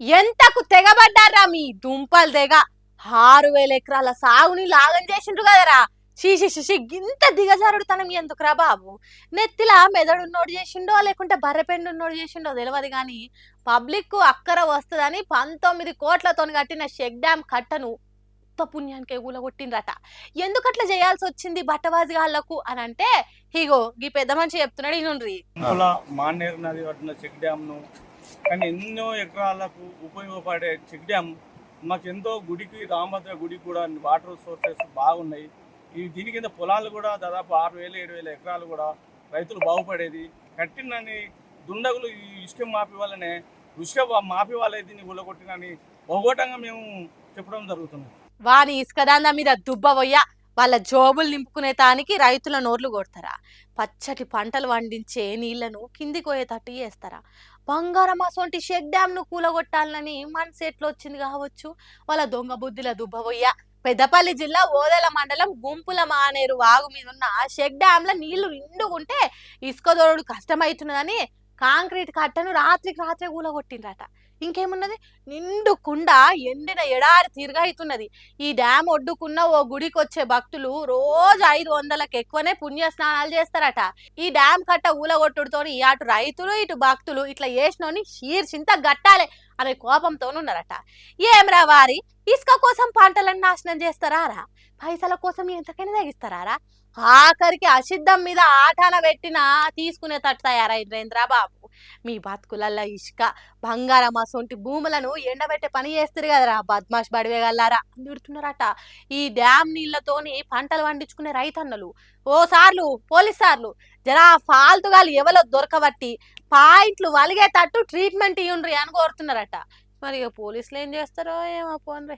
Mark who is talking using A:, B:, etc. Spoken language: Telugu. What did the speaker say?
A: ఎంతకు తెగబడ్డారా మీ దుంపలు తెగ 6,000 ఎకరాల సాగుని లాగం చేసిండ్రు కదరా. శీషి శిషి గింత దిగజారుడు తనం ఎందుకురా బాబు. నెత్తిలా మెదడున్నోడు చేసిండో లేకుంటే బర్రెపెండున్నోడు చేసిండో తెలియదు కానీ పబ్లిక్ అక్కర వస్తుందని 19 కోట్లతో కట్టిన షెక్ డ్యామ్ కట్టను ఉత్త పుణ్యానికి కూలగొట్టిండ్రట. ఎందుకట్లా చేయాల్సి వచ్చింది బట్టవాజిగాళ్లకు అని అంటే ఇగో ఈ పెద్ద మనిషి చెప్తున్నాడు ఇనుండ్రి.
B: మానేరు నది పట్టిన చెక్ డ్యామ్ను కానీ ఎన్నో ఎకరాలకు ఉపయోగపడే చెక్ డ్యామ్ మాకెంతో గుడికి రామభద్ర గుడికి కూడా వాటర్ సోర్సెస్ బాగున్నాయి. దీని కింద పొలాలు కూడా దాదాపు 6,000-7,000 ఎకరాలు కూడా రైతులు బాగుపడేది. కట్టినని దుండగులు ఈ ఇసుక మాపి వల్లనే ఇసుక మాపి వాళ్ళే దీన్ని గుల్లగొట్టినని బహుగోటంగా మేము చెప్పడం జరుగుతుంది.
A: వాని ఇసుకదాందా మీద దుబ్బవయ్యా వాళ్ళ జోబులు నింపుకునే తానికి రైతుల నోర్లు కొడతారా? పచ్చటి పంటలు పండించే నీళ్లను కిందికి పోయేటట్టు చేస్తారా? బంగారం అసొంటి షెక్ డ్యామ్ ను కూలగొట్టాలని మనసు ఎట్లా వచ్చింది కావచ్చు వాళ్ళ దొంగ బుద్ధిల దుబ్బవయ్యా. పెద్దపల్లి జిల్లా ఓదెల మండలం గుంపుల మానేరు వాగు మీద ఉన్న షెక్ డ్యామ్ ల నీళ్లు నిండుకుంటే ఇసుక దొరడు కష్టమవుతున్నదని కాంక్రీట్ కట్టను రాత్రికి రాత్రే కూలగొట్టిండ్రట. ఇంకేమున్నది, నిండు కుండ ఎండిన ఎడారి తిరగైతున్నది. ఈ డ్యామ్ ఒడ్డుకున్న ఓ గుడికి వచ్చే భక్తులు రోజు 500కి ఎక్కువనే పుణ్య స్నానాలు చేస్తారట. ఈ డ్యామ్ కట్ట ఊలగొట్టుడుతోని అటు రైతులు ఇటు భక్తులు ఇట్లా చేసినోని శీర్షింత గట్టాలే అనే కోపంతోనున్నారట. ఏమ్రా వారి, ఇసుక కోసం పంటలను నాశనం చేస్తారా? పైసల కోసం ఎంతకైనా తగ్గిస్తారా? ఆఖరికి అసిద్ధం మీద ఆటాన పెట్టినా తీసుకునే తట్టు తయారైంద్రా బాబు. మీ బతుకులల్లా ఇసుక బంగారం అసొంటి భూములను ఎండబెట్టే పని చేస్తారు కదరా బద్మాష్ బడివేగల్లారా అని తిడుతున్నారట. ఈ డ్యామ్ నీళ్లతోని పంటలు పండించుకునే రైతన్నలు ఓసార్లు పోలీస్ సార్లు జరా ఫాల్తుగాలు ఎవరో దొరకబట్టి పాయింట్లు వలిగేటట్టు ట్రీట్మెంట్ ఇయ్యండ్రి అని కోరుతున్నారట. మరి పోలీసులు ఏం చేస్తారో ఏమో పోన్రే.